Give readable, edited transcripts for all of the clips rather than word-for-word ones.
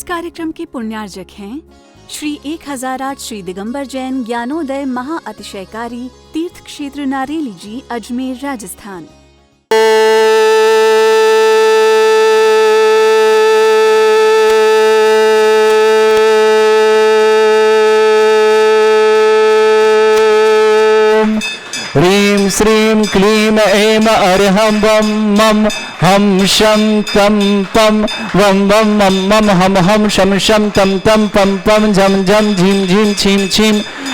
कार्यक्रम के पुण्यार्जक हैं श्री 1008 श्री दिगंबर जैन ज्ञानोदय महा अतिशयकारी तीर्थ क्षेत्र नारेली जी, अजमेर, राजस्थान। ह्रीं श्रीं क्लीं ऐं अर्हं वं मं हम शं तं पं वं वं मं मं हम हम शं शं तं तं पं पं झं झं झीं झीं छीं छीं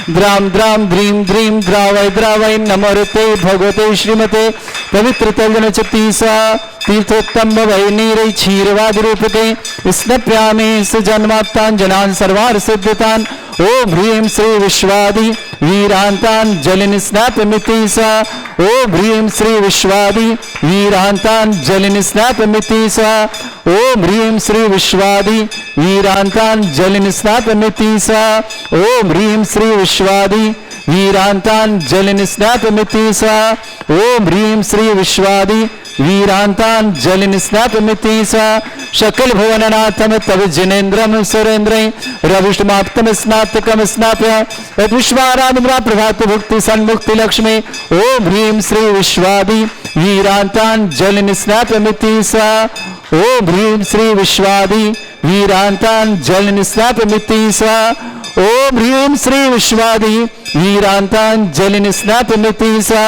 द्रां द्रां द्रीं द्रीं द्रावय द्रावय नमोते भगवते श्रीमते पवित्र तल्जनचतीसा तीर्थोत्तम भवै नीरै क्षीरवाद रूपते स्नप्यामि सुजन्मात्तान् जनान् सर्वार्थ सिद्धतान्। ओम ह्रीं श्री विश्वादि वीरांतान् जलिन स्नापमिति सा। ओम ह्रीं श्री विश्वादि वीरांतान् जलिन स्नापमिति सा। ओम ह्रीं श्री विश्वादि वीरांतान् जलिन स्नापमिति सा। ओम ह्रीं श्री विश्वादि वीरांतान् जलिन स्नापमिति सा। ओम ह्रीं श्री विश्वादि वीरांतान् जलिन स्नापमिति सा। शकल भुवननाथम तव जिनेन्द्रम सुरेन्द्रं रविष्टमाप्तम स्नातकम स्नाप्य तद्विश्वाराधना प्रभात भुक्ति सन्मुक्ति लक्ष्मी। ओम ह्रीं श्री विश्वादि वीरांतान् जलिन स्नापमिति सा। ओम ह्रीं श्री विश्वादि वीरांतान् जलिन स्नापमिति सा। ओम ह्रीं श्री विश्वादि वीरांतान् जलिन स्नापमिति सा।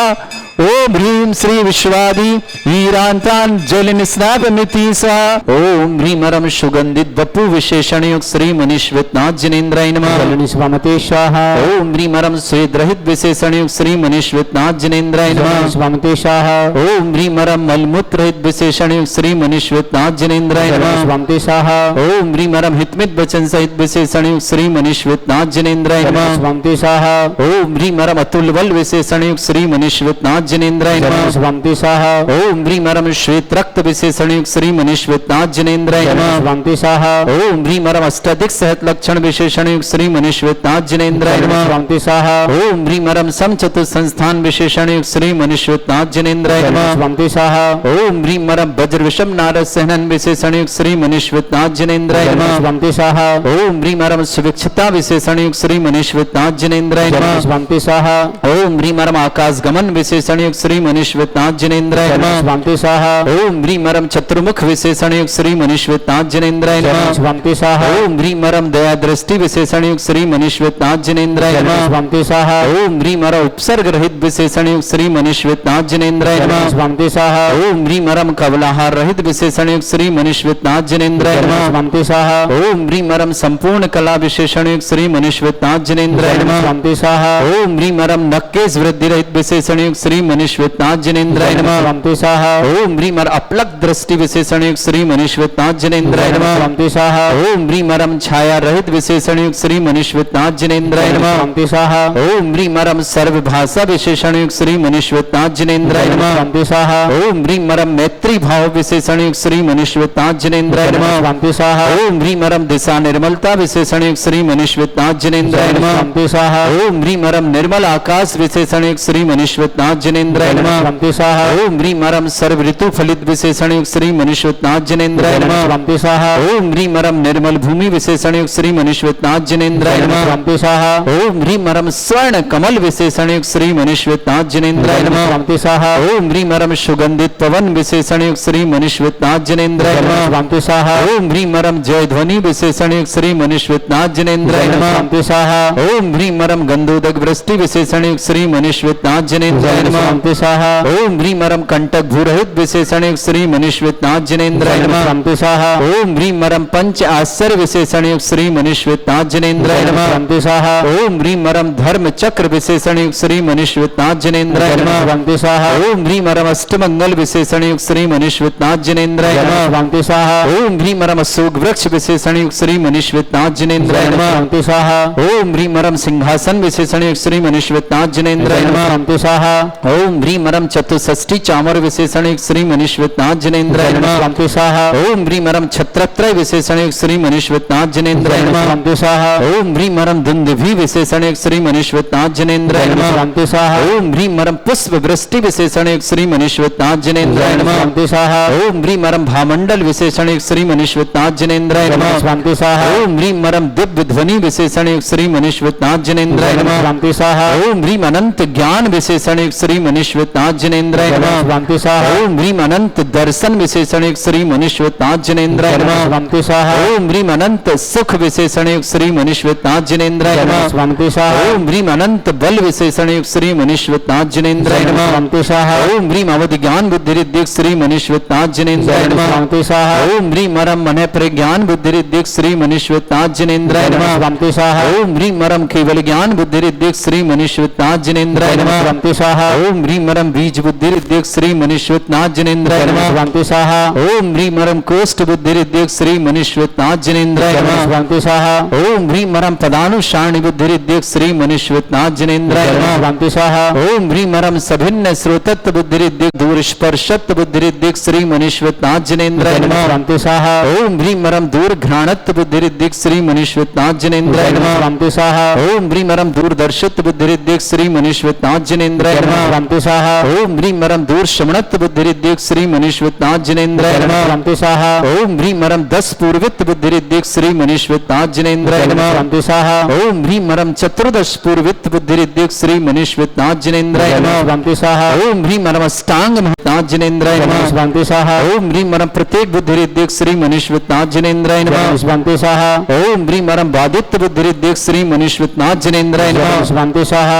ओम ह्रीं श्री विश्वादि वीरांतान् जलिन स्नापमिति सा। ओम ह्रीं मरम सुगंधित वपु विशेषण युक्त श्री मनीश्वतनाथ जिनेन्द्राय नमः। स्वामते स्वाहा। ओम ह्रीं मरम स्वेद रहित विशेषण युक्त श्री मनीश्वतनाथ जिनेन्द्राय नमः। स्वामते स्वाहा। ओम ह्रीं मरम मलमूत्र रहित विशेषण युक्त श्री मनीश्वतनाथ जिनेन्द्राय नमः। स्वामते स्वाहा। ओम ह्रीं मरम हितमित वचन सहित विशेषण युक्त श्री मनीश्वतनाथ जिनेन्द्राय नमः। स्वामते स्वाहा। ओम ह्रीं मरम अतुल बल विशेषण युक्त श्री मनीश्वतनाथ जिनेन्द्राय नमः। स्वामते स्वाहा। ओम ह्रीं मरम श्वेत रक्त विशेषण युक्त श्री मनीश्वतनाथ जिनेन्द्राय नमः। स्वामते स्वाहा। ओम ह्रीं मरम अष्टाधिक सहत लक्षण विशेषण युक्त श्री मनीश्वतनाथ जिनेन्द्राय नमः। स्वामते स्वाहा। ओम ह्रीं मरम समचतुर संस्थान विशेषण युक्त श्री मनीश्वतनाथ जिनेन्द्राय नमः। स्वामते स्वाहा। ओम ह्रीं मरम वज्र विषम नारद सहनन विशेषण युक्त श्री मनीश्वतनाथ जिनेन्द्राय नमः। स्वामते स्वाहा। ओम ह्रीं मरम सुविक्षता विशेषण युक्त श्री मनीश्वतनाथ जिनेन्द्राय नमः। स्वामते स्वाहा। ओम ह्रीं मरम आकाश गमन विशेषण युक्त श्री मनीश्वतनाथ जिनेन्द्राय नमः। स्वामते स्वाहा। ओम ह्रीं मरम चतुर्मुख विशेषण युक्त श्री मनीश्वतनाथ जिनेन्द्राय नमः। स्वामते स्वाहा। ओम ह्रीं मरम दया दृष्टि विशेषण युक्त श्री मनीश्वतनाथ जिनेन्द्राय नमः। स्वामते स्वाहा। ओम ह्रीं मरम उपसर्ग रहित विशेषण युक्त श्री मनीश्वतनाथ जिनेन्द्राय नमः। स्वामते स्वाहा। ओम ह्रीं मरम कवलाहार रहित विशेषण युक्त श्री मनीश्वतनाथ जिनेन्द्राय नमः। स्वामते स्वाहा। ओम ह्रीं मरम संपूर्ण कला विशेषण युक्त श्री मनीश्वतनाथ जिनेन्द्राय नमः। स्वामते स्वाहा। ओम ह्रीं मरम नक्केश वृद्धि रहित विशेषण युक्त श्री मनीश्वतनाथ जिनेन्द्राय नमः। स्वामते स्वाहा। ओम ह्रीं मरम अपलक दृष्टि विशेषण युक्त श्री मनीश्वतनाथ जिनेन्द्राय नमः। स्वामते स्वाहा। ओम ह्रीं मरम छाया रहित विशेषण युक्त श्री मनीश्वतनाथ जिनेन्द्राय नमः। स्वामते स्वाहा। ओम ह्रीं मरम सर्व भाषा विशेषण युक्त श्री मनीश्वतनाथ जिनेन्द्राय नमः। स्वामते स्वाहा। ओम ह्रीं मरम मैत्री भाव विशेषण युक्त श्री मनीश्वतनाथ जिनेन्द्राय नमः। स्वामते स्वाहा। ओम ह्रीं मरम दिशा निर्मलता विशेषण युक्त श्री मनीश्वतनाथ जिनेन्द्राय नमः। स्वामते स्वाहा। ओम ह्रीं मरम निर्मल आकाश विशेषण युक्त श्री मनीश्वतनाथ जिनेन्द्राय नमः। स्वामते स्वाहा। ओम ह्रीं मरम सर्व ऋतु फलित विशेषण युक्त श्री मनीश्वतनाथ जिनेन्द्राय नमः। स्वामते स्वाहा। ओम ह्रीं मरम निर्मल भूमि विशेषण युक्त श्री मनीश्वतनाथ जिनेन्द्राय नमः। स्वामते स्वाहा। ओम ह्रीं मरम स्वर्ण कमल विशेषण युक्त श्री मनीश्वतनाथ जिनेन्द्राय नमः। स्वामते स्वाहा। ओम ह्रीं मरम सुगंधित पवन विशेषण युक्त श्री मनीश्वतनाथ जिनेन्द्राय नमः। स्वामते स्वाहा। ओम ह्रीं मरम जय ध्वनि विशेषण युक्त श्री मनीश्वतनाथ जिनेन्द्राय नमः। स्वामते स्वाहा। ओम ह्रीं मरम गंधोदक वृष्टि विशेषण युक्त श्री मनीश्वतनाथ जिनेन्द्राय नमः। स्वामते स्वाहा। ओम ह्रीं मरम कंटक भूरहित विशेषण युक्त श्री मनीश्वतनाथ जिनेन्द्राय नमः। स्वामते स्वाहा। ओम ह्रीं मरम पंच आश्चर्य विशेषण युक्त श्री मनीश्वतनाथ जिनेन्द्राय नमः। स्वामते स्वाहा। ओम ह्रीं मरम धर्म चक्र विशेषण युक्त श्री मनीश्वतनाथ जिनेन्द्राय नमः। स्वामते स्वाहा। ओम ह्रीं मरम अष्टमंगल विशेषण युक्त श्री मनीश्वतनाथ जिनेन्द्राय नमः। स्वामते स्वाहा। ओम ह्रीं मरम अशोक वृक्ष विशेषण युक्त श्री मनीश्वतनाथ जिनेन्द्राय नमः। स्वामते स्वाहा। ओम ह्रीं मरम सिंहासन विशेषण युक्त श्री मनीश्वतनाथ जिनेन्द्राय नमः। स्वामते स्वाहा। ओम ह्रीं मरम चतुष्षष्टि चामर विशेषण श्री मनीश्वरनाथ जिनेन्द्राय नमः। स्वामी स्वाहा ओम ह्रीं मरम छत्रत्रय विशेषण श्री मनीश्वरनाथ जिनेन्द्राय नमः। स्वामी स्वाहा ओम ह्रीं मरम दुंदुभि विशेषण श्री मनीश्वरनाथ जिनेन्द्राय नमः। स्वामी स्वाहा ओम ह्रीं मरम पुष्प वृष्टि विशेषण श्री मनीश्वरनाथ जिनेन्द्राय नमः। स्वामी स्वाहा ओम ह्रीं मरम भामंडल विशेषण श्री मनीश्वरनाथ जिनेन्द्राय नमः। स्वामी स्वाहा ओम ह्रीं मरम दिव्य ध्वनि विशेषण श्री मनीश्वरनाथ जिनेन्द्राय नमः। स्वामी स्वाहा ओम ह्रीं अनंत ज्ञान विशेषण श्री मनीश्वरनाथ जिनेन्द्राय नमः। स्वामी स्वाहा ओम ह्रीं अनंत दर्शन विशेषण श्री मनीश्वरनाथ जिनेन्द्राय नमः। स्वामी स्वाहा ओम ह्रीं अनंत सुख विशेषण श्री मनीश्वरनाथ जिनेन्द्राय नमः। स्वामी स्वाहा ओम ह्रीं अनंत बल विशेषण श्री मनीश्वरनाथ जिनेन्द्राय नमः। स्वामी स्वाहा ओम ह्रीं अवधि ज्ञान बुद्धि रिद्धि श्री मनीश्वरनाथ जिनेन्द्राय नमः। स्वामी स्वाहा ओम ह्रीं मरम मन प्रज्ञान बुद्धि रिद्धि श्री मनीश्वरनाथ जिनेन्द्राय नमः। स्वामी स्वाहा ओम ह्रीं मरम केवल ज्ञान बुद्धि रिद्धि श्री मनीश्वरनाथ जिनेन्द्राय नमः। स्वामी स्वाहा ओम ह्रीं मरम बीज बुद्धि रिद्धि श्री मनीश्वरनाथ जिनेन्द्राय नमः। स्वामी स्वाहा ओम ह्रीं मरम कोष्ठ बुद्धि रिद्धि श्री मनीश्वरनाथ जिनेन्द्राय नमः। स्वामी स्वाहा ओम ह्रीं मरम पदानुसारणी बुद्धि रिद्धि श्री मनीश्वरनाथ जिनेन्द्राय नमः। स्वामी स्वाहा ओम ह्रीं मरम सभिन्न श्रोतत्व बुद्धि रिद्धि दूर स्पर्शत्व बुद्धि रिद्धि श्री मनीश्वरनाथ जिनेन्द्राय नमः। स्वामी स्वाहा ओम ह्रीं मरम दूर घ्राणत्व बुद्धि रिद्धि श्री मनीश्वरनाथ जिनेन्द्राय नमः। स्वामी स्वाहा ओम ह्रीं मरम दूर दर्शित्व बुद्धि रिद्धि श्री मनीश्वरनाथ जिनेन्द्राय नमः। स्वामी स्वाहा ओम ह्रीं मरम दूर श्रवणत्व बुद्धि रिद्धि श्री मनीश्वरनाथ जिनेन्द्राय नमः। स्वामी स्वाहा ओम ह्रीं मरम 10 पूर्वित्व बुद्धि रिद्धि श्री मनीश्वरनाथ जिनेन्द्राय नमः। स्वामी स्वाहा ओम ह्रीं मरम चतुर्दश पूर्वित्व बुद्धि रिद्धि श्री मनीश्वरनाथ जिनेन्द्राय नमः। स्वामी स्वाहा ओम ह्रीं मरम अष्टांग महनाथ जिनेन्द्राय नमः। स्वामी स्वाहा ओम ह्रीं मरम प्रत्येक बुद्धि रिद्धि श्री मनीश्वरनाथ जिनेन्द्राय नमः। स्वामी स्वाहा ओम ह्रीं मरम बादित्य बुद्धि रिद्धि श्री मनीश्वरनाथ जिनेन्द्राय नमः। स्वामी स्वाहा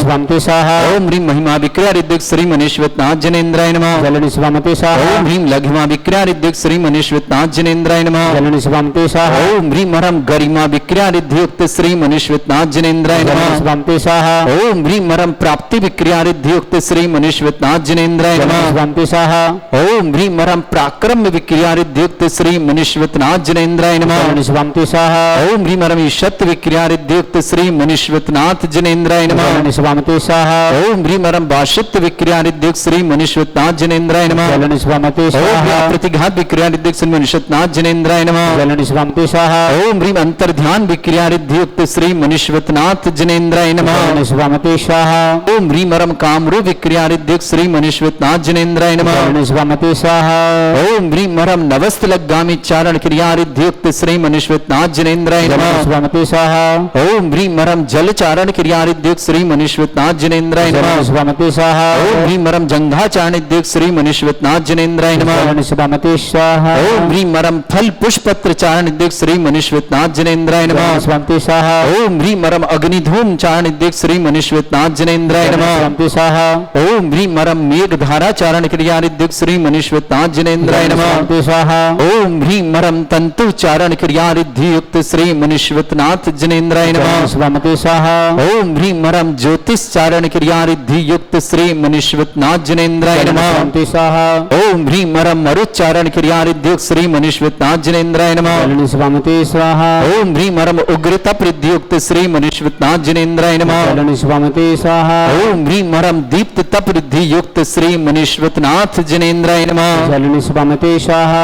स्वामी स्वाहा ओम ह्रीं महिमा विक्रिया रिद्धि श्री मनीश्वरनाथ जिनेन्द्राय नमः। जलनि स्वामी स्वाहा ओम ह्रीं लघिमा विक्रिया रिद्धि श्री मनीश्वरनाथ जिनेन्द्राय नमः। जलनि स्वामी स्वाहा ओम ह्रीं मरम गरिमा विक्रिया रिद्धि युक्त श्री मनीश्वरनाथ जिनेन्द्राय नमः। स्वामी स्वाहा ओम ह्रीं मरम प्राप्ति विक्रिया रिद्धि युक्त श्री मनीश्वरनाथ जिनेन्द्राय नमः। स्वामी स्वाहा ओम ह्रीं मरम पराक्रम विक्रिया रिद्धि युक्त श्री मनीश्वरनाथ जिनेन्द्राय नमः। स्वामी स्वाहा ओम ह्रीं मरम ईशत विक्रिया रिद्धि युक्त श्री मनीश्वरनाथ जिनेन्द्राय नमः। स्वामी स्वाहा ओम ह्रीं मरम भाषित्व विक्रिया रिद्धि युक्त श्री मनीश्वरनाथ जिनेन्द्राय नमः। स्वामी ओम स्वाहा ह्रीं प्रतिघात विक्रिया रिद्धि युक्त श्री मनीश्वरनाथ जिनेन्द्राय नमः। स्वामी स्वाहा ओम ह्रीं अंतर्ध्यान विक्रिया रिद्धि युक्त श्री मनीश्वरनाथ जिनेन्द्राय नमः। स्वामी स्वाहा ओम ह्रीं मरम कामरू विक्रिया रिद्धि युक्त श्री मनीश्वरनाथ जिनेन्द्राय नमः। स्वामी स्वाहा ओम ह्रीं मरम नवस्त लग्गामी चारण क्रिया रिद्धि युक्त श्री मनीश्वरनाथ जिनेन्द्राय नमः। स्वामी स्वाहा ओम ह्रीं मरम जल चारण क्रिया रिद्धि युक्त श्री मनीश्वरनाथ जिनेन्द्राय नमः। स्वामी स्वाहा ओम ह्रीं मरम जंघा चारण रिद्धि युक्त श्री मनीश्वरनाथ जिनेन्द्राय नमः। स्वामी स्वाहा ओम ह्रीं मरम फल पुष्पत्र चारण रिद्धि युक्त श्री मनीश्वरनाथ जिनेन्द्राय नमः। स्वामी स्वाहा ओम ह्रीं मरम अग्निधूम चारण रिद्धि युक्त श्री मनीश्वरनाथ जिनेन्द्राय नमः। स्वामी स्वाहा ओम ह्रीं मरम मेघधारा चारण क्रिया रिद्धि युक्त श्री मनीश्वरनाथ जिनेन्द्राय नमः। स्वामी स्वाहा ओम ह्रीं मरम तंतु चारण क्रिया रिद्धि युक्त श्री मनीश्वरनाथ जिनेन्द्राय नमः। स्वामी स्वाहा ओम ह्रीं मरम ज्योतिष चारण क्रिया रिद्धि युक्त श्री मनीश्वरनाथ जिनेन्द्राय नमः। स्वामी स्वाहा ओम ह्रीं मरम मरुच्चारण क्रिया रिद्धि युक्त श्री मनीश्वरनाथ जिनेन्द्राय नमः। स्वामी स्वाहा ओम ह्रीं मरम उग्रता रिद्धि युक्त श्री मनीश्वरनाथ जिनेन्द्राय नमः। स्वामी स्वाहा ओम ह्रीं मरम दीप्त तप रिद्धि युक्त श्री मनीश्वरनाथ जिनेन्द्राय नमः। स्वामी स्वाहा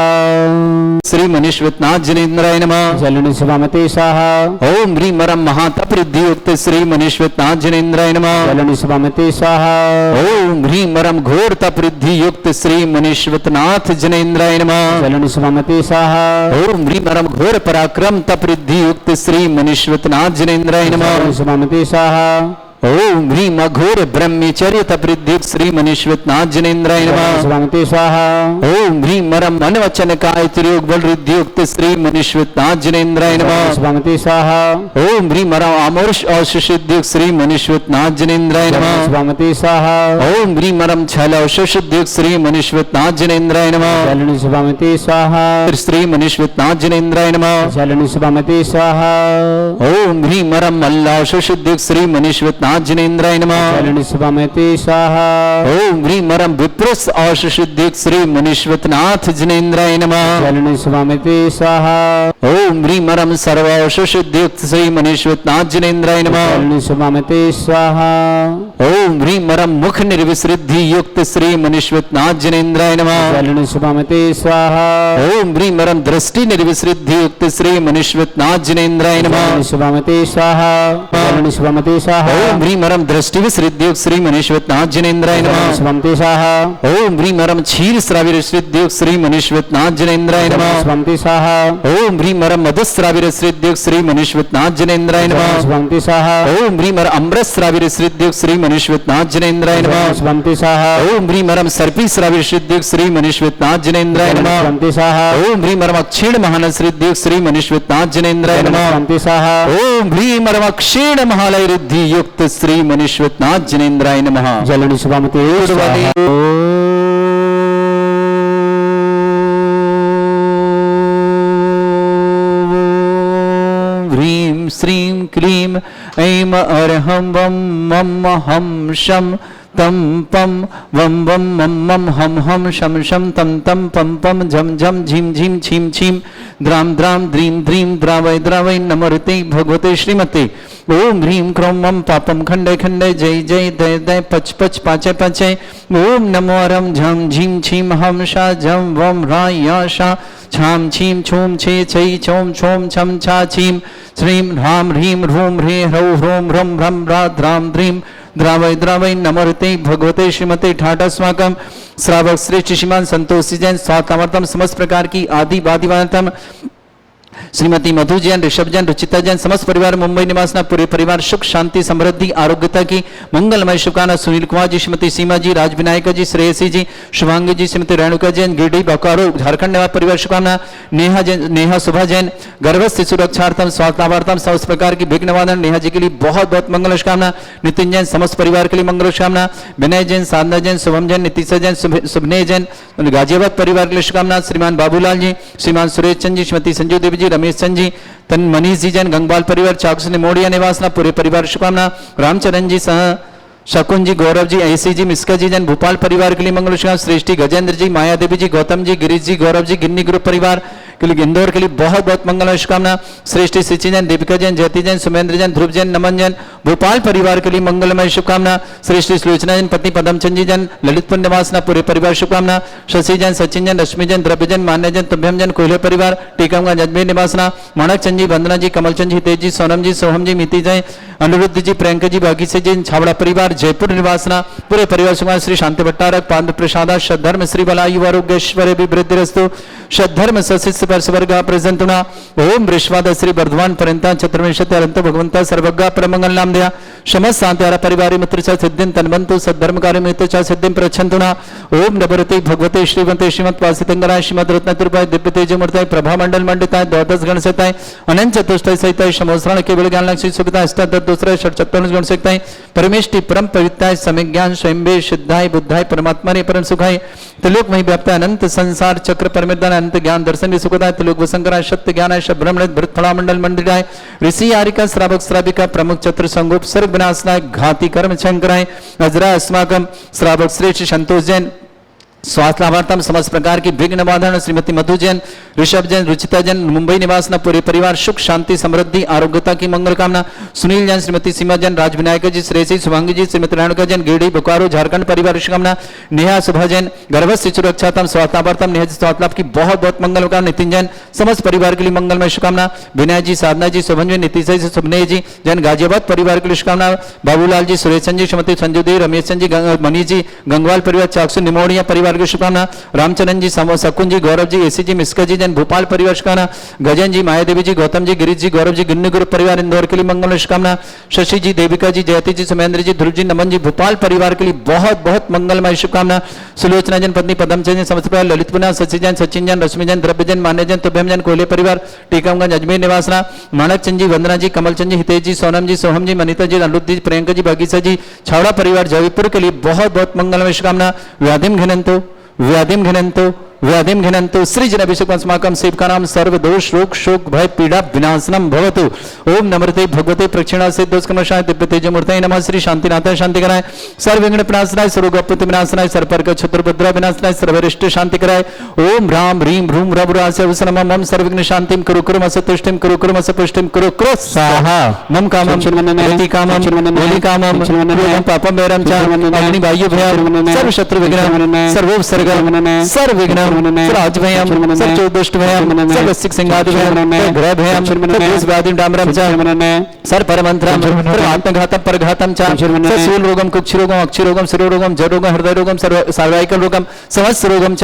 श्री मनीश्वरनाथ जिनेन्द्राय नमः। स्वामी स्वाहा ओम ह्रीं मरम महातप रिद्धि युक्त श्री मनीश्वरनाथ जिनेन्द्राय नमः। स्वामी स्वाहा ओम ह्रीं मरम घोर तप रिद्धि युक्त श्री मनीश्वरनाथ जिनेन्द्राय नमः। स्वामी स्वाहा ओम ह्रीं मरम घोर पराक्रम तप रिद्धि युक्त श्री मनीश्वरनाथ जिनेन्द्राय नमः। स्वामी स्वाहा ओम ह्रीं अघोर ब्रह्मचर्य तप रिद्धि युक्त श्री मनीश्वरनाथ जिनेन्द्राय नमः। स्वामी स्वाहा ओम ह्रीं मरम अनवचन काय त्रियोग बल रिद्धि युक्त श्री मनीश्वरनाथ जिनेन्द्राय नमः। स्वामी स्वाहा ओम ह्रीं मरम अमरुष औषसिद्धि युक्त श्री मनीश्वरनाथ जिनेन्द्राय नमः। स्वामी स्वाहा ओम ह्रीं मरम छल औषसिद्धि युक्त श्री मनीश्वरनाथ जिनेन्द्राय नमः। स्वामी स्वाहा श्री मनीश्वरनाथ जिनेन्द्राय नमः। स्वामी स्वाहा ओम ह्रीं मरम मल्ल औषसिद्धि युक्त श्री मनीश्वरनाथ मनिश्वतनाथ जिनेन्द्राय नमः। जलनि शुभमति स्वाहा ओम ह्रीं मरम विप्रस औष सिद्धिक श्री मनिश्वतनाथ जिनेन्द्राय नमः। जलनि शुभमति स्वाहा ओम ह्रीं मरम सर्वौष सिद्धियुक्त श्री मनिश्वतनाथ जिनेन्द्राय नमः। जलनि शुभमति स्वाहा ओम ह्रीं मरम मुख निर्विसृद्धि युक्त श्री मनिश्वतनाथ जिनेन्द्राय नमः। जलनि शुभमति स्वाहा ओम ह्रीं मरम दृष्टि निर्विसृद्धि युक्त श्री मनिश्वतनाथ जिनेन्द्राय नमः। जलनि शुभमति स्वाहा जलनि शुभमति स्वाहा ओम ह्रीं मरम दृष्टि विसृद्धि युक्त श्री मनिश्वतनाथ जिनेन्द्राय जलनि नमः। शुभमति स्वाहा ओम ह्रीं मरम क्षीर श्राविर सिद्धि युक्त श्री मनिश्वतनाथ जिनेन्द्राय जलनि नमः। शुभमति स्वाहा ओम ह्रीं मरम मधुश्राविर सिद्धि युक्त श्री मनिश्वतनाथ जिनेन्द्राय जलनि नमः। शुभमति स्वाहा ओम ह्रीं मरम अमृत श्राविर सिद्धि युक्त श्री मनिश्वतनाथ जिनेन्द्राय नमः। जलनि शुभमति स्वाहा ओम ह्रीं मरम सर्पी श्राविर सिद्धि युक्त श्री मनिश्वतनाथ जिनेन्द्राय जलनि नमः। शुभमति स्वाहा ओम ह्रीं मरम क्षीण महान सिद्धि युक्त श्री मनिश्वतनाथ जिनेन्द्राय जलनि नमः। शुभमति स्वाहा ओम ह्रीं मरम क्षीण महालय रिद्धि युक्त श्री मनिश्वतनाथ जिनेन्द्राय नमः। जलनि शुभमति स्वाहा ह्रीं श्रीं क्लीं ऐं अर्हं वं मम हं शं तं पं वं वं मं मं हं हं शं शं तं तं पं पं झं झं झीं झीं छीं छीं द्रां द्रां द्रीं द्रीं द्रावय द्रावय नमोते भगवते श्रीमते। ओम ह्रीं क्रों मम पापम खंडे खंडे जय जय दय दय पच पच पाचे पाचे। ओम नमो रम झं झीं छीं हम शा झं वं रा या शा छाम छीं छूम छे छै छौम छौम छम छा छीं श्रीं ह्रां ह्रीं ह्रूं ह्रे ह्रौ ह्रों ह्रं ह्रं ह्रा द्रां द्रीं द्रावय द्रावय नमोते भगवते श्रीमते ठाटस्माकम श्रावक श्रेष्ठ श्रीमान संतोषी जैन स्वातमर्थम समस्त प्रकार की आदि वादिवानतम श्रीमती मधु जैन, ऋषभ जैन, रुचिता जैन, समस्त परिवार मुंबई निवासना पूरे परिवार सुख शांति समृद्धि आरोग्यता की मंगलमय शुभकामना। सुनील कुमार जी, श्रीमती सीमा जी, राज विनायक जी, श्रेयसी जी, शुभांगी जी, श्रीमती रेणुका जैन, गिरडी बोकारो झारखंड निवास परिवार शुभकामना। नेहा जैन, नेहा सुभा जैन गर्भस्थ सुरक्षार्थम स्वास्थ्यार्थम समस्त प्रकार की विघ्न वादन नेहा जी के लिए बहुत बहुत मंगल शुभकामना। नितिन जैन समस्त परिवार के लिए मंगल शुभकामना। विनय जैन, साधना जैन, शुभम जैन, नीतिशा जैन, सुभनेय जैन गाजियाबाद परिवार के लिए शुभकामना। श्रीमान बाबूलाल जी, श्रीमान सुरेश चंद जी, श्रीमती संजू देवी जी, रमेश चंद जी, तन मनीष जी जैन गंगवाल परिवार चाकस मोड़िया निवासना पूरे परिवार शुभकामना। रामचरण जी सह शकुन जी, गौरव जी, ऐसी जी, मिस्का जी जैन भोपाल परिवार के लिए मंगल शुभकामना। श्रेष्ठी गजेंद्र जी, माया देवी जी, गौतम जी, गिरीश जी, गौरव जी, गिन्नी ग्रुप परिवार के लिए इंदौर के लिए बहुत बहुत मंगल शुभकामना। श्रेष्ठी सिची जैन, दीपिका जैन, जयती जैन, सुमेंद्र जैन, ध्रुव जैन, नमन जैन भोपाल परिवार के लिए मंगलमय शुभकामना। श्रेष्ठी सुलोचना जैन, पत्नी पदमचंद जी जैन ललितपुर निवासना पूरे परिवार शुभकामना। शशि जैन, सचिन जैन, रश्मि जैन, द्रव्य जैन, मान्य जैन, तुभ्यम जैन कोयले परिवार टीकमगंज अजमेर निवासना। माणक चंद जी, वंदना जी, कमल चंद जी, हितेश जी, सोनम जी, सोहम जी, मिति जैन, अनिरुद्ध जी, प्रियंका जी, बागीसे जी, छावड़ा परिवार जयपुर निवासना पूरे परिवार शुभकामना। श्री शांति भट्टारक पाद प्रसाद सद्धर्म श्री बलायु आरोग्यश्वरे विवृद्धिरस्तु सद्धर्म सशिष्य पर स्वर्ग प्रेजेंटुना। ओम वृषवाद श्री वर्धमान पर्यंता चतुर्विंशति अनंत भगवंता सर्वज्ञ परमंगल नाम दया समस्त शांति परिवार मित्र च सिद्धिं तन्वन्तु सद्धर्म कार्य मित्र च सिद्धिं प्रच्छन्तुना। ओम नवरते भगवते श्रीमते श्रीमत् वासितंगराय श्रीमद रत्नतुर्भाय दिव्य तेजमूर्ताय प्रभा मंडल मंडिताय द्वादश गण सहिताय अनंत चतुष्टय सहिताय समोसरण केवल ज्ञान लक्ष्मी सुखता अष्टादश दूसरे षट्चत्वारिश गण सहिताय परमेष्टि परम पवित्राय सम्यक ज्ञान स्वयंभे सिद्धाय बुद्धाय परमात्मा ने परम सुखाय त्रिलोक मही व्याप्त अनंत संसार चक्र परमिर्दान अनंत ज्ञान दर्शन सुखदाय त्रिलोक वसंकराय सत्य ज्ञानाय ब्रह्मण भृतफला मंडल मंडिताय ऋषि आरिका श्रावक श्राविका प्रमुख चतुर संगोप सर्व विनाशनाय घाती कर्म शंकराय अजरा अस्माकम श्रावक श्रेष्ठ संतोष जैन स्वास्थ्य लाभार्थम समस्त प्रकार की विघ्न बाधन श्रीमती मधु जैन, ऋषभ जैन, रुचिता जैन मुंबई निवासना पूरे परिवार सुख शांति समृद्धि आरोग्यता की मंगल कामना। सुनील जैन, श्रीमती सीमा जैन, राज विनायक जी, श्रेयसी शुभांगी जी, श्रीमती रेणुका जैन गिरडी बोकारो झारखंड परिवार शुभकामना। नेहा सुभा जैन गर्भस्थ सुरक्षातम स्वास्थ्यार्थम नेहा जी स्वास्थ्य लाभ की बहुत बहुत मंगल कामना। नितिन जैन समस्त परिवार के लिए मंगलमय शुभकामना। विनय जी, साधना जी, शुभन जी, नीतिशा जी, सुभनेय जी जैन गाजियाबाद परिवार के लिए शुभकामना। बाबूलाल जी, सुरेश चंद जी, श्रीमती संजू देवी, रमेश चंद जी, मनीष जी गंगवाल परिवार चाकसू निमोड़िया परिवार के शुभकामना। रामचरण जी, शकुन जी, गौरव जी, एसी जी, मिस्का जी जैन भोपाल परिवार शुभकामना। गजन जी, माया देवी जी, गौतम जी, गिरीश जी, गौरव जी, गिन्नी ग्रुप परिवार इंदौर के लिए मंगल शुभकामना। शशि जी, देविका जी, जयती जी, सुमेंद्र जी, ध्रुव जी, नमन जी भोपाल परिवार के लिए बहुत बहुत मंगलमय शुभकामना। सुलोचना जैन, पत्नी पदमचंद जैन, समस्त परिवार ललितपुर, शशि जैन, सचिन जैन, रश्मि जैन, द्रव्य जैन, मान्य जैन, तुभ्यम जैन कोयले परिवार टीकमगंज अजमेर निवासना। माणक चंद जी, वंदना जी, कमल चंद जी, हितेश जी, सोनम जी, सोहम जी, मनीता जी, अनिरुद्ध जी, प्रियंका जी, बागीसा जी, छावड़ा परिवार जयपुर के लिए बहुत बहुत मंगलमय शुभकामना। व्याधिम घिनंतु व्याधिम घिनंतु सृजन अभिषेकं अस्माकं सेवकानां सर्व दोष रोग शोक भय पीड़ा विनाशनम भवतु। ओम नमस्ते भगवते प्रक्षिणा से दोषकमशाय दिव्य तेजमूर्तये नमः। श्री शांतिनाथाय शांति कराय सर्व विघ्न विनाशनाय सर्वगोपति विनाशनाय सर्पर्क छत्रभद्रा विनाशनाय सर्वरिष्ट शांति कराय। ओम राम ह्रीम ह्रूम रघुरास्य वसनमं मम सर्वविघ्न शांतिं कुरु कुरु असतुष्टिं कुरु कुरु असपुष्टिं कुरु कुरु स्वाहा। मम कामं गति कामं बोलि कामं क्रोधं पापं वैरं च अग्नि वायु भयं सर्व शत्रु विघ्नं सर्वोपसर्ग सर्व विघ्नं सर्व भयं सर्व दुष्ट भयं सर्व सिक सिंहादि भयं ग्रह भयं सर्व व्याधि डामरं च सर्व परमंत्रं सर्व आत्मघातं परघातं च सूल रोगं कुक्षि रोगं अक्षि रोगं शिरोरोगं जडरोगं हृदय रोगं सर्व सर्वाइकल रोगं समस्त रोगं च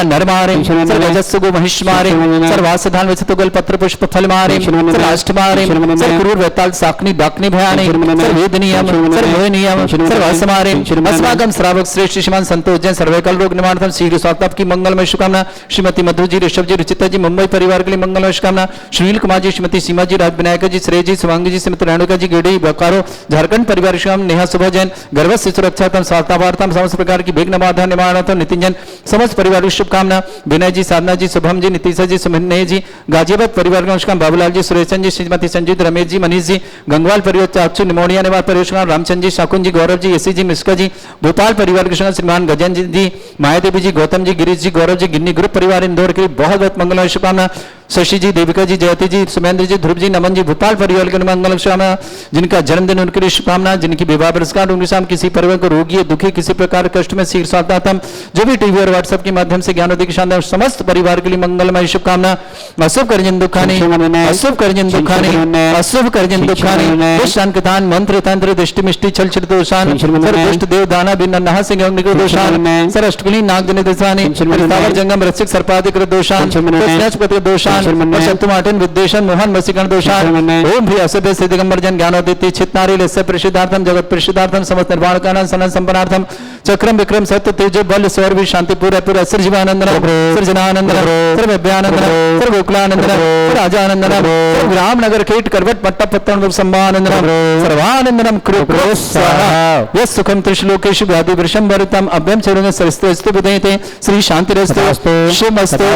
नरमारे सर्व रजस्सुगो महिष्मारे सर्व वासधान वचतुगल पत्र पुष्प फल मारे सर्व अष्टमारे सर्व क्रूर वेताल साकनी डाकनी भयाने सर्व वेदनीयम सर्व मोहनीयम सर्व असमारे अस्माकं श्रावक श्रेष्ठ श्रीमान संतोष जैन सर्वैकल रोग निवारणार्थम श्री स्वास्थ्य की मंगलमय शुभकामना। श्रीमती मधु जी, ऋषभ जी, रुचिता जी, मुंबई परिवार के लिए मंगलमय शुभकामना। सुनील कुमार जी, श्रीमती सीमा जी, राज विनायक जी, श्रेय जी, शिवांगी जी, श्रीमती रेणुका जी, गिडी बोकारो झारखंड परिवार शुभकामना। नेहा सुबह जैन गर्भस्थ से सुरक्षातम स्वास्थ्यवार्ताम समस्त प्रकार की विघ्न बाधा निवारणार्थम नितिन जैन समस्त परिवार की शुभकामना। विनय जी, साधना जी, शुभम जी, नीतिशा जी, सुमन्य जी, गाजियाबाद परिवार का शुभकामना। बाबूलाल जी, सुरेशन जी, श्रीमती संजीत, रमेश जी, मनीष जी, गंगवाल परिवार चाचू निमोनिया निवार परिवार रामचंद्र जी, शाकुन जी, गौरव जी, एसी जी, मिश्का जी, भोपाल परिवार के शुभकामना। श्रीमान गजन जी, मायादेवी जी, गौतम जी, गिरीश जी, गौरव जी, गिन्नी ग्रुप परिवार इंदौर के लिए बहुत बहुत मंगलमय शुभकामना। शशि जी, देविका जी, जयती जी, सुमेंद्र जी, ध्रुव जी, नमन जी, भोपाल परिवार के मंगल शुभकामना। जिनका जन्मदिन उनके लिए शुभकामना। जिनकी विवाह पुरस्कार उनके साथ किसी परिवार को रोगी है, दुखी, किसी प्रकार कष्ट में शीघ्र स्वास्थ्यम जो भी टीवी और व्हाट्सएप के माध्यम से ज्ञानोदय के शानदार समस्त परिवार के लिए मंगलमय शुभकामना। अशुभ कर्जन दुखानी अशुभ कर्जन दुखानी अशुभ कर्जन दुखानी दुष्टान मंत्र तंत्र दृष्टि मिष्टि छल छिट दोषान दुष्ट देव दाना बिन नहा सिंह निको दोषान सर अष्टकुली नाग जन दोषानी स्थावर जंगम रसिक सर्पादिक दोषान बृहस्पति दोषान शत्रुमाटन विद्वेषण मोहन वसीकरण दोषान। ओम भी असभ्य से दिगंबर जन ज्ञानोदिति चित्नारी लस्य प्रसिद्धार्थम जगत प्रसिद्धार्थम समस्त निर्वाण कारणं सनन संपन्नार्थम चक्रम विक्रम सत्य तेज बल स्वर्वी शांति पूरा पूरा सृजीवानंदन सृजनानंदन सर्वभ्यानंदन सर्वगोकुलानंदन राजानंदन रामनगर कीट करवट पट्टा पत्तन संभानंदन सर्वानंदनम कृपा स्वाहा। यस सुखम त्रिश्लोकेषु व्याधि वृषम भरितम अभ्यम चरुण सरस्तु विधेयते श्री शांतिरस्तु शिवमस्तु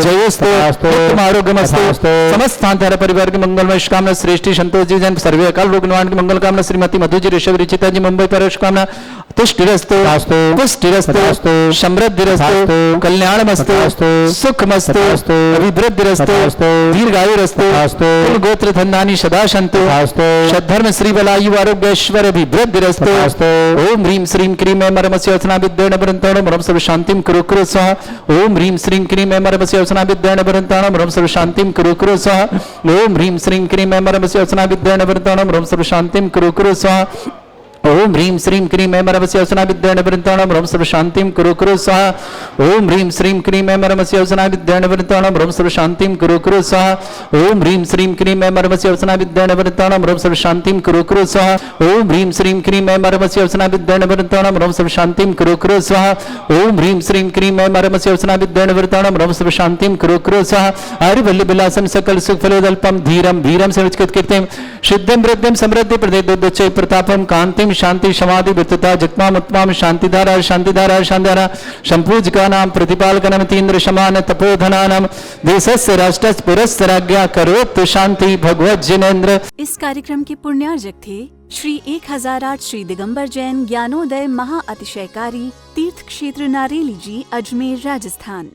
जयोस्तु आरोग्यमस्तु समस्त स्थान परिवार के मंगलमय शुभकामना। श्रेष्ठ संतोष जी जन सर्वे अकाल रोग निवारण की मंगल कामना। श्रीमती मधु जी, ऋषभ, रुचिता जी, मुंबई पर शुभकामना। तुष्टिरस्तु पुष्टिरस्तु समृद्धिरस्तु कल्याणमस्तु सुखमस्तु अभिवृद्धिरस्तु दीर्घायुरस्तु कुल गोत्र धन्यानि सदा सन्तु सद्धर्म श्री बलायु आरोग्य ऐश्वर्य अभिवृद्धिरस्तु। ओम ह्रीं श्रीं क्रीं ऐं मरमस्य वचना विद्येन वरन्ताणं मरम सर्व शांतिं कुरु कुरु स्वाहा। ओम ह्रीं श्रीं क्रीं ऐं मरमस्य वचना विद्येन वरन्ताणं मरम सर्व शांतिं कुरु कुरु स्वाहा। ओम ह्रीं श्रीं क्रीं ऐं मरमस्य वचना विद्येन वरन्ताणं मरम सर्व शांतिं कुरु कुरु स्वाहा। ओम ह्रीं श्रीं क्रीं ऐं मरमस्य वचना विद्येन वरन्ताणं मरम सर्व शांतिं कुरु कुरु स्वाहा। ओम ह्रीं श्रीं क्रीं ऐं मरमस्य वचना विद्येन वरन्ताणं मरम सर्व शांतिं कुरु कुरु स्वाहा। ओम ह्रीं श्रीं क्रीं ऐं मरमस्य वचना विद्येन वरन्ताणं मरम सर्व शांतिं कुरु कुरु स्वाहा। ओम ह्रीं श्रीं क्रीं ऐं मरमस्य वचना विद्येन वरन्ताणं मरम सर्व शांतिं कुरु कुरु स्वाहा। ओम ह्रीं श्रीं क्रीं ऐं मरमस्य वचना विद्येन वरन्ताणं मरम सर्व शांतिं कुरु कुरु स्वाहा। हरिवल्लभ विलासं सकल सुख फलोदल्पं धीरं वीरं सर्वचित् कीर्तिं सिद्धिं वृद्धिं समृद्धि प्रदेदोच्चै प्रतापं कांतिं शांति समाधि वित्तता जगमाम उत्माम शांतिधारा शांतिधारा शांतिधारा संपूजका नाम प्रतिपालकनम तीन्द्र समान तपोधनानाम देशस्य राष्ट्रस्य पुरस्य राज्ञा करोतु शांति भगवत जिनेन्द्र। इस कार्यक्रम के पुण्यार्जक थे श्री 1008 श्री दिगंबर जैन ज्ञानोदय महा अतिशयकारी तीर्थ क्षेत्र नारेली जी, अजमेर, राजस्थान।